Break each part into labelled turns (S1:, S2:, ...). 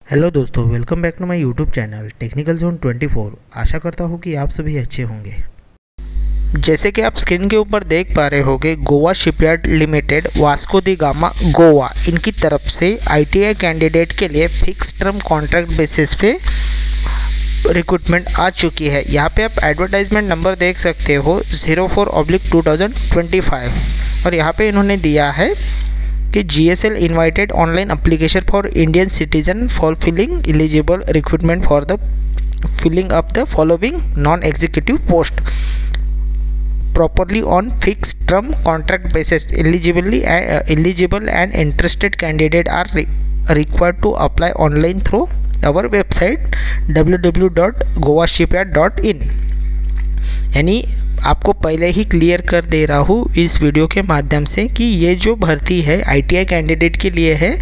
S1: Hello दोस्तों, welcome back to my YouTube channel technical zone 24। आशा करता हूँ कि आप सभी अच्छे होंगे। जैसे कि आप स्क्रीन के ऊपर देख पा रहे होंगे, गोवा शिपयार्ड लिमिटेड वास्को दी गामा गोवा इनकी तरफ से आईटीआई कैंडिडेट के लिए फिक्स टर्म कॉन्ट्रैक्ट बेसिस पे रिक्रूटमेंट आ चुकी है। यहाँ पे आप एडवर्टाइजमेंट नंबर देख सकते हो 04/2025 और यहाँ पे इन्होंने दिया है कि GSL invited online application for Indian citizen fulfilling eligible recruitment for the filling up the following non-executive post properly on fixed term contract basis. Eligible and interested candidate are required to apply online through our website www.goashipyard.in। यानी आपको पहले ही clear कर दे रहा हूँ इस video के माध्यम से कि ये जो भर्ती है आईटीआई कैंडिडेट के लिए है,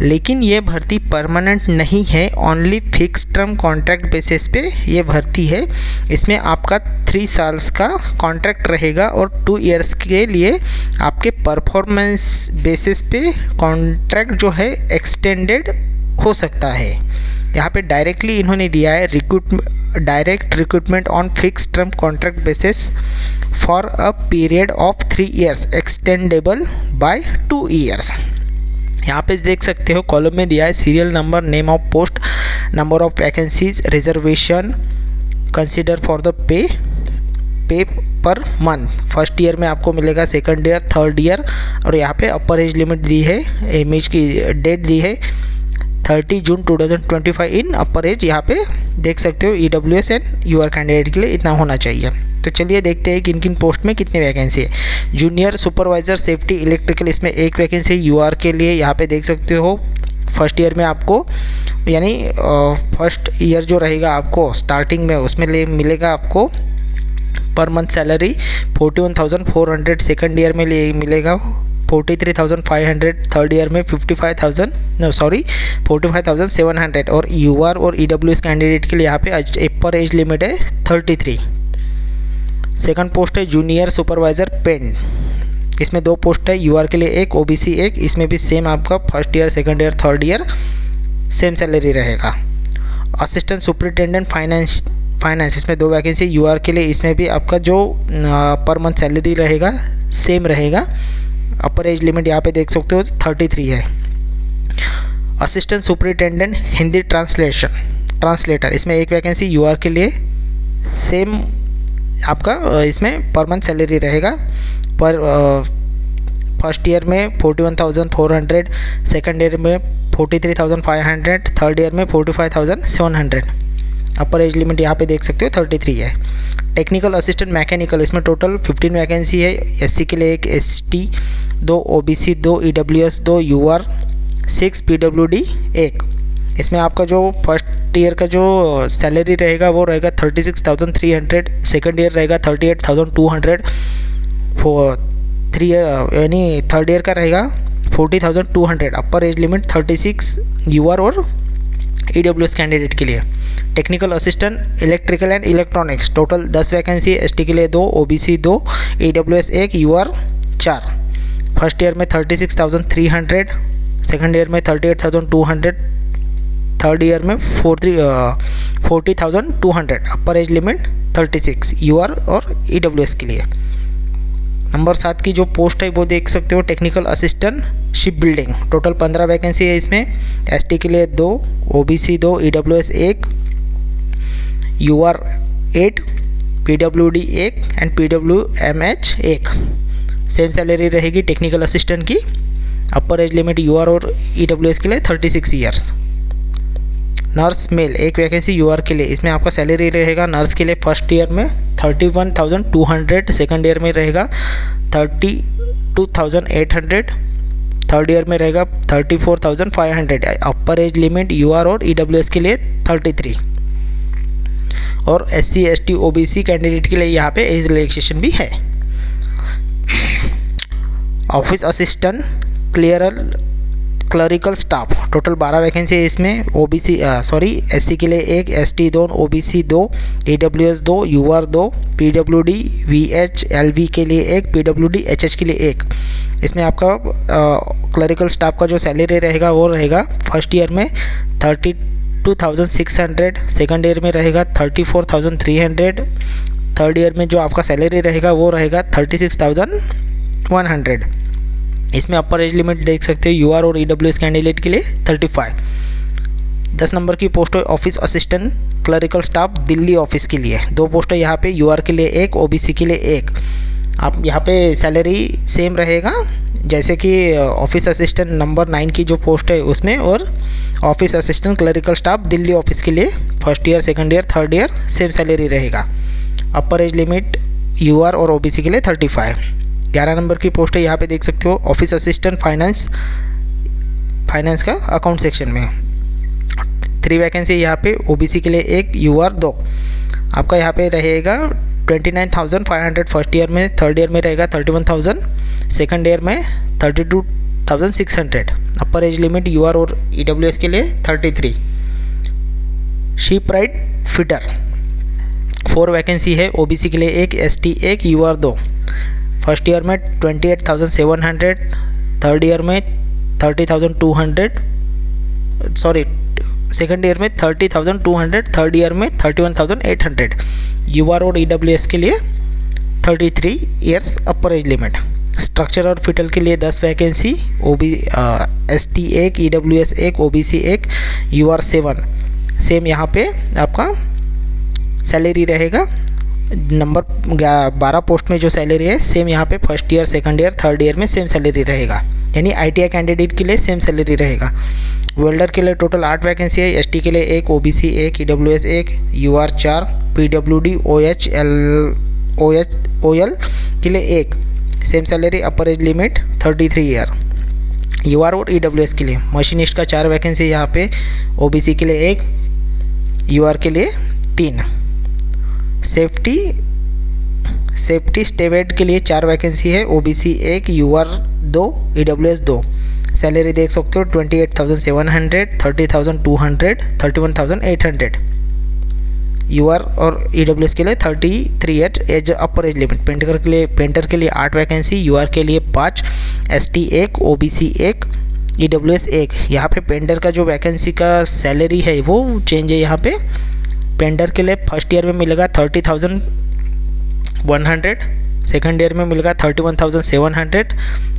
S1: लेकिन ये भर्ती परमानेंट नहीं है, only fix term contract basis पे ये भर्ती है। इसमें आपका 3 साल्स का कॉन्ट्रैक्ट रहेगा और 2 इयर्स के लिए आपके परफॉर्मेंस बेसिस पे कॉन्ट्रैक्ट जो है एक्सटेंडेड हो सकता है। यहाँ पे डायरेक्टली इन्होंने दिया है direct recruitment on fix term contract basis for a period of 3 years extendable by 2 years. यहाँ पे देख सकते हो कॉलम में दिया है serial number, name of post, number of vacancies, reservation, consider for the pay per month. First year में आपको मिलेगा, सेकंड ईयर, थर्ड ईयर, और यहाँ पे अपर एज लिमिट दी है, इमेज की डेट दी है 30 जून 2025 इन अपर एज। यहाँ पे देख सकते हो EWS एंड यूआर कैंडिडेट के लिए इतना होना चाहिए। तो चलिए देखते हैं किन किन पोस्ट में कितनी वैकेंसी है। जूनियर सुपरवाइजर सेफ्टी इलेक्ट्रिकल, इसमें 1 वैकेंसी यूआर के लिए। यहाँ पे देख सकते हो फर्स्ट ईयर में आपको, यानी फर्स्ट ईयर जो रहेगा आपको स्टार्टिंग में उसमें मिलेगा आपको per month salary 41,400, second year में मिलेगा 43,500, थर्ड ईयर में 45,700 और यूआर और EWS कैंडिडेट के लिए यहाँ पे अपर एज लिमिट है 33। सेकंड पोस्ट है जूनियर सुपरवाइज़र पेन, इसमें 2 पोस्ट है, यूआर के लिए 1, OBC 1। इसमें भी सेम आपका first year, second year, third year same salary रहेगा। असिस्टेंट सुपरिटेंडेंट फाइनेंस, इसमें 2 वैकेंसी, यूआर के लिए। इसमें भी आपका जो पर मंथ सैलरी रहेगा सेम रहेगा। अपर एज लिमिट यहाँ पे देख सकते हो 33 है। असिस्टेंट सुपरिटेंडेंट हिंदी ट्रांसलेटर, इसमें 1 वैकेंसी, यूआर के लिए। सेम आपका इसमें पर मंथ सैलरी रहेगा। पर फर्स्ट ईयर में 41,400, सेकंड ईयर में 43,500, थर्ड ईयर में 45,700। अपर एज लिमिट यहाँ पे देख सकते हो 33 है। टेक्निकल असिस्टेंट मैकेनिकल, इसमें टोटल 15 वैकेंसी है। SC के लिए 1, ST 2, OBC 2, EWS 2, UR 6, PWD 1। इसमें आपका जो फर्स्ट ईयर का जो सैलरी रहेगा वो रहेगा 36,300, सेकंड ईयर रहेगा 38,200, यानी थर्ड ईयर का रहेगा 40,200। अपर एज लिमिट 36 UR और EWS कैंडिडेट के लिए। Technical assistant electrical and electronics, total 10 vacancy, ST के लिए 2, OBC 2, EWS 1, UR 4। First year में 36,300, सेकंड ईयर में 38,200, थर्ड ईयर में 40,200। अपर एज लिमिट 36 UR और EWS के लिए। नंबर 7 की जो पोस्ट है वो देख सकते हो, technical assistant ship building, total 15 vacancy है। इसमें ST के लिए 2, OBC 2, EWS 1, UR 8, PWD 1 and PWMH 1। Same salary रहेगी टेक्निकल असिस्टेंट की। अपर एज लिमिट UR और EWS के लिए 36 years. Nurse male, 1 vacancy, UR के लिए। इसमें आपका सैलरी रहेगा नर्स के लिए फर्स्ट ईयर में 31,200, सेकंड ईयर में रहेगा 32,800, थर्ड ईयर में रहेगा 34,500। अपर एज लिमिट UR और EWS के लिए 33 और SC ST OBC कैंडिडेट के लिए यहाँ पे एज रिलैक्सेशन भी है। Office assistant clerical staff, total 12 vacancy है इसमें। एससी के लिए 1, ST 2, OBC 2, EWS 2, UR 2, PWD VH LV के लिए 1, पीडब्ल्यूडी एचएच के लिए 1। इसमें आपका क्लरिकल स्टाफ का जो सैलरी रहेगा वो रहेगा फर्स्ट ईयर में 32,600, सेकंड ईयर में रहेगा 34,300, थर्ड ईयर में जो आपका सैलरी रहेगा वो रहेगा 36,100। इसमें अपर एज लिमिट देख सकते हो यूआर और ईडब्ल्यूएस कैंडिडेट के लिए 35। 10 नंबर की पोस्ट है office assistant clerical staff Delhi office के लिए। 2 पोस्ट है यहाँ पे, यूआर के लिए 1, ओबीसी के लिए 1। आप यहाँ पे सैलरी सेम रहेगा जैसे कि ऑफिस असिस्टेंट नंबर 9 की जो पोस्ट है उसमें, और office assistant clerical staff Delhi office के लिए first year, second year, third year same salary रहेगा। अपर एज लिमिट यूआर और ओबीसी के लिए 35। 11 नंबर की पोस्ट है यहाँ पे देख सकते हो ऑफिस असिस्टेंट फाइनेंस का अकाउंट सेक्शन में। 3 वैकेंसी यहाँ पे, ओबीसी के लिए 1, यूआर 2। आपका यहाँ पे रहेगा 29,500 फर्स्ट ईयर में, थर्ड ईयर में रहेगा 31,000, सेकंड ईयर में 32,600। अपर एज लिमिट यूआर और ईडब्ल्यूएस के लिए 33। शिप राइट फिटर 4 वैकेंसी है, ओबीसी के लिए 1, एसटी 1, यूआर 2। फर्स्ट ईयर में 28,700, थर्ड ईयर में 30,200, सेकंड ईयर में 30,200, थर्ड ईयर में 31,800। यूआर और ईडब्ल्यूएस के लिए 33 years upper age limit. Structure और फिटर के लिए 10 vacancy, ST 1, EWS 1, OBC 1, UR 7। Same यहाँ पे आपका सैलरी रहेगा। नंबर 12 पोस्ट में जो सैलरी है सेम यहाँ पे first year, second year, third year में सेम सैलरी रहेगा, यानी आईटीआई कैंडिडेट के लिए सेम सैलरी रहेगा। वेल्डर के लिए टोटल 8 वैकेंसी है, एसटी के लिए 1, OBC 1, EWS 1, UR 4, PWD OL के लिए 1। Same salary, upper age limit 33 year. UR और ईडब्ल्यूएस के लिए मशीनिस्ट का 4 वैकेंसी यहाँ पे, ओबीसी के लिए 1, यूआर के लिए 3। सेफ्टी स्टेवेड के लिए 4 वैकेंसी है, ओबीसी 1, यूआर 2, ईडब्ल्यूएस 2। सैलरी देख सकते हो 28,700, 30,200, 31,800। यूआर और ईडब्ल्यूएस के लिए 33 age upper age limit. Painter के लिए 8 वैकेंसी, यूआर के लिए 5, एसटी 1, ओबीसी 1, ईडब्ल्यूएस 1। यहाँ पे पेंटर का जो वैकेंसी का सैलरी है वो चेंज है। यहाँ पे पेंटर के लिए फर्स्ट ईयर में मिलेगा 30,100, सेकंड ईयर में मिलेगा 31,700,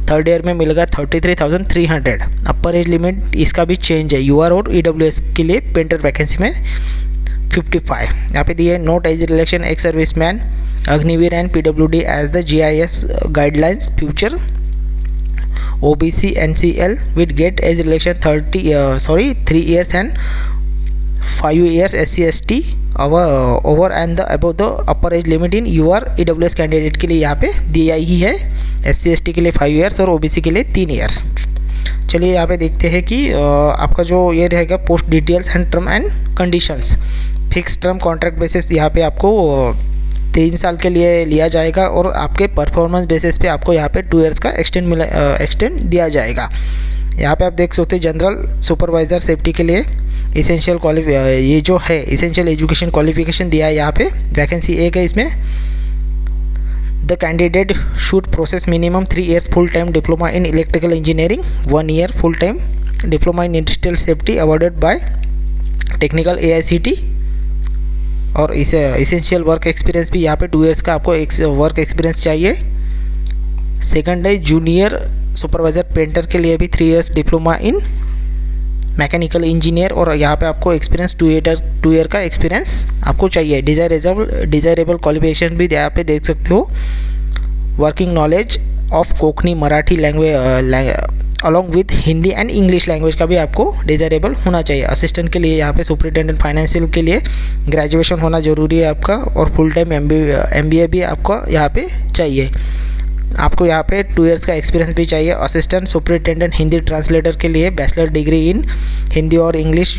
S1: थर्ड ईयर में मिलेगा 33,300। अपर एज लिमिट इसका भी चेंज है। यूआर और ईडब्ल्यूएस के लिए पेंटर वैकेंसी में 55। यहाँ पे दिए note age relaxation ex serviceman Agniveer and PWD age the GIS guidelines future OBC NCL with get age relaxation 3 years and 5 years SC ST over and the above the upper age limit in UR EWS candidate के लिए यहाँ पे दिया ही है। SC ST के लिए 5 years और OBC के लिए 3 years। चलिए यहाँ पे देखते हैं कि आपका जो ये रहेगा post details and term and conditions. Fix term contract basis यहाँ पे आपको 3 साल के लिए लिया जाएगा और आपके परफॉर्मेंस बेसिस पे आपको यहाँ पे 2 years का एक्सटेंड दिया जाएगा। यहाँ पे आप देख सकते हैं जनरल सुपरवाइज़र सेफ्टी के लिए इसेंशियल ये जो है इसेंशियल एजुकेशन क्वालिफिकेशन दिया है। यहाँ पे वैकेंसी 1 है। इसमें the candidate should process minimum 3 years full time diploma in electrical engineering, 1 year full time diploma in industrial safety awarded bye technical AICT। और इस इसेंशियल वर्क एक्सपीरियंस भी यहाँ पे 2 years का आपको वर्क एक्सपीरियंस चाहिए। सेकंड है जूनियर सुपरवाइज़र पेंटर के लिए भी 3 years diploma in mechanical engineer और यहाँ पे आपको एक्सपीरियंस 2 year का एक्सपीरियंस आपको चाहिए। डिज़ायरेबल क्वालिफिकेशन भी यहाँ पे देख सकते हो। Working knowledge of Konkani Marathi language along with Hindi and English language का भी आपको डिज़ायरेबल होना चाहिए। असिस्टेंट के लिए यहाँ पे सुपरिटेंडेंट फाइनेंशियल के लिए ग्रेजुएशन होना ज़रूरी है आपका और फुल टाइम MBA भी आपको यहाँ पे चाहिए। आपको यहाँ पे 2 years का एक्सपीरियंस भी चाहिए। असिस्टेंट सुपरिटेंडेंट हिंदी ट्रांसलेटर के लिए बैचलर डिग्री इन हिंदी और English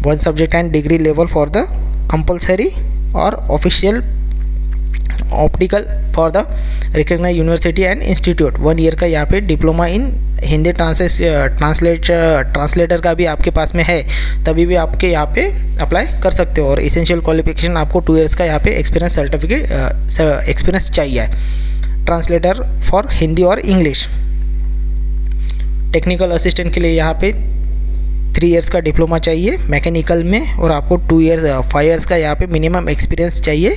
S1: 1 subject and degree level for the compulsory और official optical for the recognised university and institute 1 year का यहाँ पे डिप्लोमा इन हिंदी ट्रांसलेटर का भी आपके पास में है तभी भी आपके यहाँ पे अप्लाई कर सकते हो। और इसेंशियल क्वालिफिकेशन आपको 2 इयर्स का यहाँ पे एक्सपीरियंस सर्टिफिकेट एक्सपीरियंस चाहिए ट्रांसलेटर फॉर हिंदी और इंग्लिश। टेक्निकल असिस्टेंट के लिए यहाँ पे 3 इयर्स का डिप्लोमा चाहिए मैकेनिकल में, और आपको 5 इयर्स का यहाँ पे मिनिमम एक्सपीरियंस चाहिए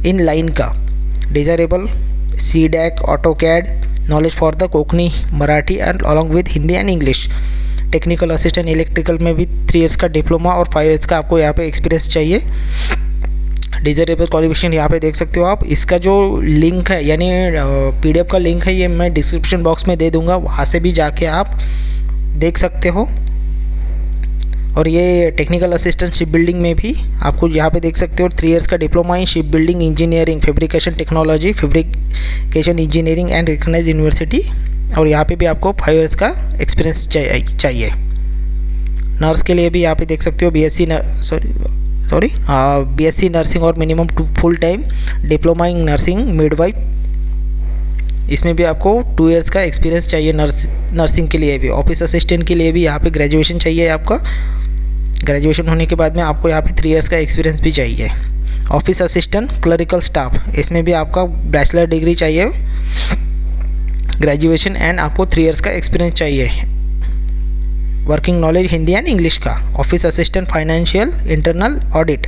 S1: इन लाइन का। Desirable CDAC, AutoCAD, knowledge for the Konkani, Marathi and along with Hindi and English. Technical assistant electrical में भी 3 इयर्स का डिप्लोमा और 5 इयर्स का आपको यहाँ पे एक्सपीरियंस चाहिए। डिज़ायरेबल क्वालिफिकेशन यहाँ पे देख सकते हो आप। इसका जो लिंक है यानी PDF का लिंक है ये मैं डिस्क्रिप्शन बॉक्स में दे दूँगा, वहाँ से भी जाके आप देख सकते हो। और ये टेक्निकल असिस्टेंट शिप बिल्डिंग में भी आपको यहाँ पे देख सकते हो 3 इयर्स का diploma in ship building engineering, fabrication technology, fabrication engineering and recognised university, और यहाँ पे भी आपको 5 इयर्स का एक्सपीरियंस चाहिए। नर्स के लिए भी यहाँ पे देख सकते हो BSc नर्सिंग और minimum full time diploma in nursing midwife, इसमें भी आपको 2 इयर्स का एक्सपीरियंस चाहिए। नर्सिंग के लिए भी। ऑफिस असिस्टेंट के लिए भी यहाँ पे ग्रेजुएशन चाहिए आपका। ग्रेजुएशन होने के बाद में आपको यहाँ पे 3 इयर्स का एक्सपीरियंस भी चाहिए। ऑफिस असिस्टेंट क्लरिकल स्टाफ, इसमें भी आपका बैचलर डिग्री चाहिए, ग्रेजुएशन एंड आपको 3 इयर्स का एक्सपीरियंस चाहिए। Working knowledge Hindi and English का। Office assistant financial internal audit,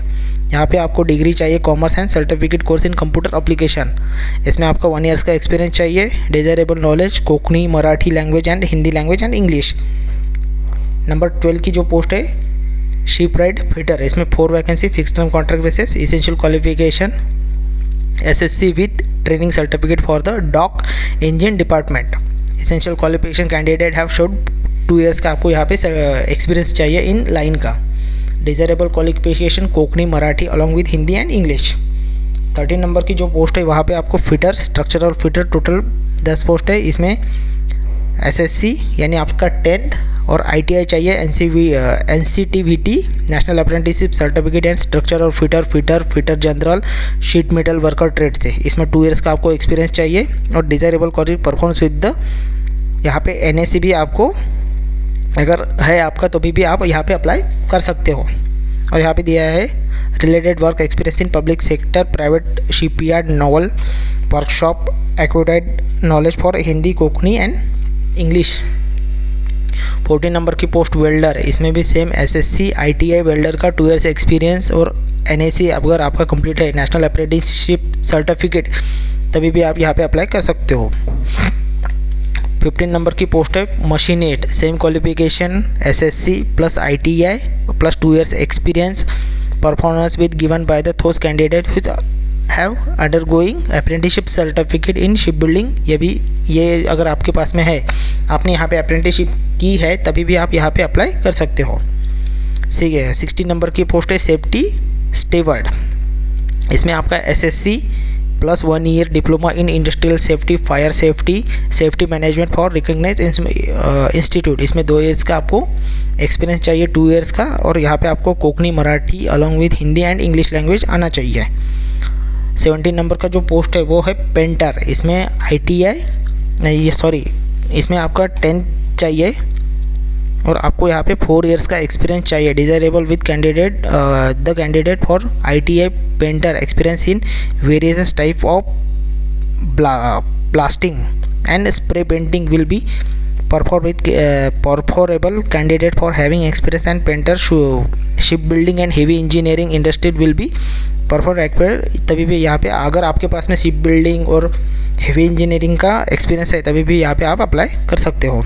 S1: यहाँ पे आपको डिग्री चाहिए commerce and certificate course in computer application, इसमें आपका 1 इयर्स का एक्सपीरियंस चाहिए। Desirable knowledge Konkani, Marathi language and Hindi language and English. Number 12 की जो पोस्ट है शिप राइड फिटर, इसमें 4 vacancy, fix term contract basis. Essential qualification SSC with training certificate for the dock engine department. Essential qualification candidate have showed 2 years का आपको यहाँ पे experience चाहिए in line का। Desirable qualification Konkani, Marathi along with Hindi and English. 13 number की जो post है वहाँ पे आपको fitter, structural fitter, total 10 post है। इसमें SSC यानी आपका 10th और ITI चाहिए, NCTVT national apprenticeship certificate and structural fitter general sheet metal worker trade से, इसमें 2 इयर्स का आपको एक्सपीरियंस चाहिए। और desirable quality performance with the, यहाँ पे NAC भी आपको अगर है आपका तो भी आप यहाँ पे अप्लाई कर सकते हो। और यहाँ पे दिया है related work experience in public sector, private shipyard, novel workshop, acquired knowledge for Hindi, Konkani and English. 14 number की पोस्ट वेल्डर, इसमें भी सेम SSC ITI वेल्डर का 2 इयर्स एक्सपीरियंस और NAC अगर आपका कंप्लीट है नेशनल अप्रेंटिसशिप सर्टिफिकेट तभी भी आप यहाँ पे अप्लाई कर सकते हो। 15 नंबर की पोस्ट है machinist, same qualification SSC plus ITI plus 2 years experience, performance with given by the those candidate which have undergoing apprenticeship certificate in ship building. ये अगर आपके पास में है, आपने यहाँ पे अप्रेंटिसशिप की है तभी भी आप यहाँ पे अप्लाई कर सकते हो। 16 नंबर की पोस्ट है सेफ्टी स्टेवर्ड, इसमें आपका SSC plus 1 year diploma in industrial safety, fire safety, safety management for recognised institute, इसमें 2 इयर्स का आपको एक्सपीरियंस चाहिए, 2 इयर्स का। और यहाँ पे आपको Konkani, Marathi along with Hindi and English language आना चाहिए। 17 नंबर का जो पोस्ट है वो है पेंटर, इसमें इसमें आपका 10th चाहिए और आपको यहाँ पे 4 इयर्स का एक्सपीरियंस चाहिए। Desirable with candidate the candidate for ITI painter experience in various type of blasting and spray painting will be preferable candidate for having experience and painter ship building and heavy engineering industry will be perform expert. तभी भी यहाँ पे अगर आपके पास में ship building और heavy engineering का एक्सपीरियंस है तभी भी यहाँ पे आप अप्लाई कर सकते हो।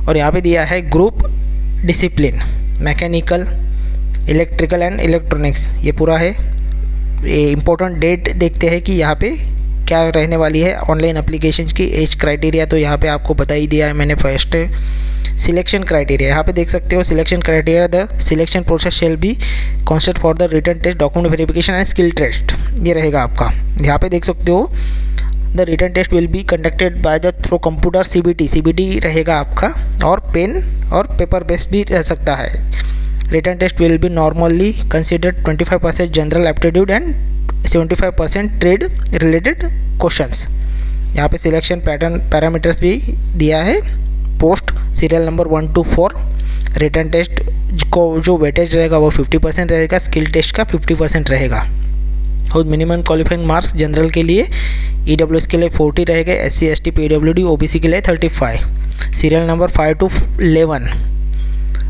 S1: और यहाँ पे दिया है group discipline, mechanical, electrical and electronics, ये पूरा है। ये इम्पोर्टेंट डेट देखते हैं कि यहाँ पे क्या रहने वाली है ऑनलाइन एप्लीकेशन की। एज क्राइटेरिया तो यहाँ पे आपको बता ही दिया है मैंने फर्स्ट। सिलेक्शन क्राइटेरिया यहाँ पे देख सकते हो, selection criteria the selection process shall be concept for the written test, document verification and skill test, ये रहेगा आपका। यहाँ पे देख सकते हो the written test will be conducted by the through computer CBT रहेगा आपका, और पेन और पेपर बेस्ड भी रह सकता है। Written test will be normally considered 25% general aptitude and 75% trade related questions. यहाँ पे सिलेक्शन पैटर्न पैरामीटर्स भी दिया है। Post serial number 1 to 4। Return test को जो वेटेज रहेगा वो 50% रहेगा, स्किल टेस्ट का 50% रहेगा। और मिनिमम क्वालिफाइंग मार्क्स जनरल के लिए EWS के लिए 40 रहेगा, SC ST PWD OBC के लिए 35। Serial number 5 to 11।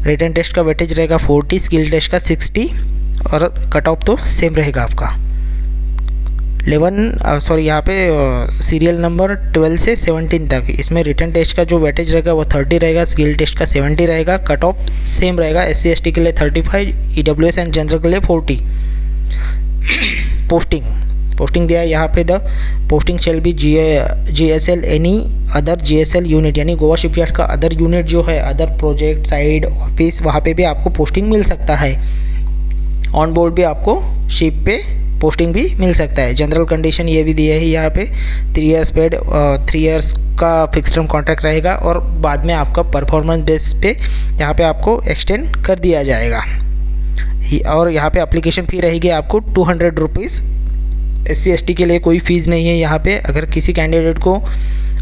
S1: Return test का वेटेज रहेगा 40, स्किल टेस्ट का 60 और कट ऑफ तो सेम रहेगा आपका। यहाँ पे सीरियल नंबर 12 से 17 तक इसमें रिटर्न टेस्ट का जो वेटेज रहेगा वो 30 रहेगा, स्किल टेस्ट का 70 रहेगा, कट ऑफ सेम रहेगा। SC ST के लिए 35, EWS एंड जनरल के लिए 40। पोस्टिंग दिया है यहाँ पे। The posting shall be GSL any other GSL unit, यानी गोवा शिपयार्ड का अदर यूनिट जो है, अदर प्रोजेक्ट साइड ऑफिस, वहाँ पे भी आपको पोस्टिंग मिल सकता है। ऑन बोर्ड भी आपको शिप पे पोस्टिंग भी मिल सकता है। जनरल कंडीशन ये भी दिया है यहाँ पे। 3 years पेड, 3 years का फिक्स टर्म कॉन्ट्रैक्ट रहेगा और बाद में आपका परफॉर्मेंस बेस पे यहाँ पे आपको एक्सटेंड कर दिया जाएगा। और यहाँ पे एप्लीकेशन फ़ी रहेगी आपको 200 रुपीज़। SC ST के लिए कोई फ़ीस नहीं है यहाँ पे। अगर किसी कैंडिडेट को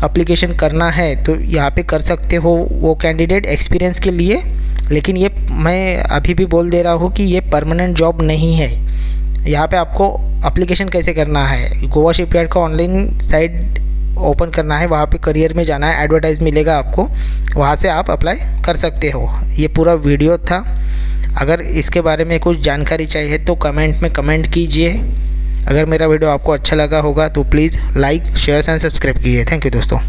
S1: एप्लीकेशन करना है तो यहाँ पे कर सकते हो, वो कैंडिडेट एक्सपीरियंस के लिए। लेकिन ये मैं अभी भी बोल दे रहा हूँ कि ये परमानेंट जॉब नहीं है। यहाँ पे आपको एप्लीकेशन कैसे करना है, गोवा शिपयार्ड का ऑनलाइन साइट ओपन करना है, वहाँ पे करियर में जाना है, एडवर्टाइज मिलेगा आपको, वहाँ से आप अप्लाई कर सकते हो। ये पूरा वीडियो था। अगर इसके बारे में कुछ जानकारी चाहिए तो कमेंट में कमेंट कीजिए। अगर मेरा वीडियो आपको अच्छा लगा होगा तो please like, share and subscribe कीजिए। थैंक यू दोस्तों।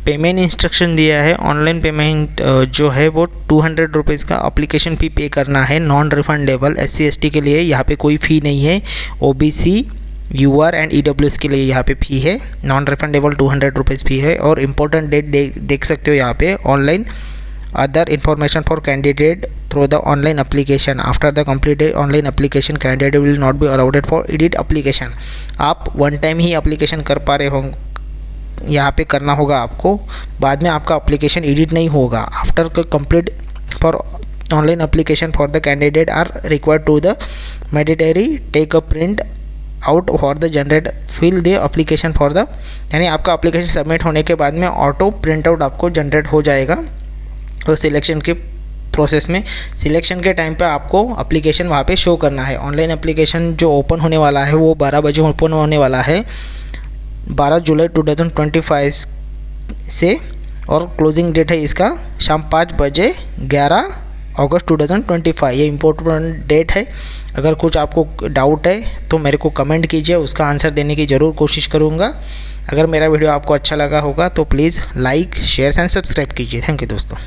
S1: पेमेंट इंस्ट्रक्शन दिया है। ऑनलाइन पेमेंट जो है वो 200 रुपीज़ का एप्लीकेशन फ़ी पे करना है, नॉन रिफंडेबल। SC ST के लिए यहाँ पे कोई फ़ी नहीं है। OBC, UR एंड EWS के लिए यहाँ पे फ़ी है, नॉन रिफंडेबल 200 रुपीज़ फ़ी है। और इम्पोर्टेंट डेट देख सकते हो यहाँ पे। Online other information for candidate through the online application. After the completed online application candidate will not be allowed for edit application. आप वन टाइम ही एप्लीकेशन कर पा रहे होंगे, यहाँ पे करना होगा आपको, बाद में आपका एप्लीकेशन एडिट नहीं होगा। After complete for online application for the candidate are required to the mandatory take a print out for the generate fill the application for the, यानी आपका एप्लीकेशन सबमिट होने के बाद में ऑटो प्रिंट आउट आपको generate हो जाएगा। तो सिलेक्शन के प्रोसेस में, सिलेक्शन के टाइम पे आपको एप्लीकेशन वहाँ पे शो करना है। ऑनलाइन एप्लीकेशन जो ओपन होने वाला है वो 12 बजे ओपन होने वाला है, 12 जुलाई 2025 से। और क्लोजिंग डेट है इसका शाम 5 बजे 11 अगस्त 2025। ये इम्पोर्टेंट डेट है। अगर कुछ आपको डाउट है तो मेरे को कमेंट कीजिए, उसका आंसर देने की ज़रूर कोशिश करूँगा। अगर मेरा वीडियो आपको अच्छा लगा होगा तो please like, share and subscribe कीजिए। थैंक यू दोस्तों।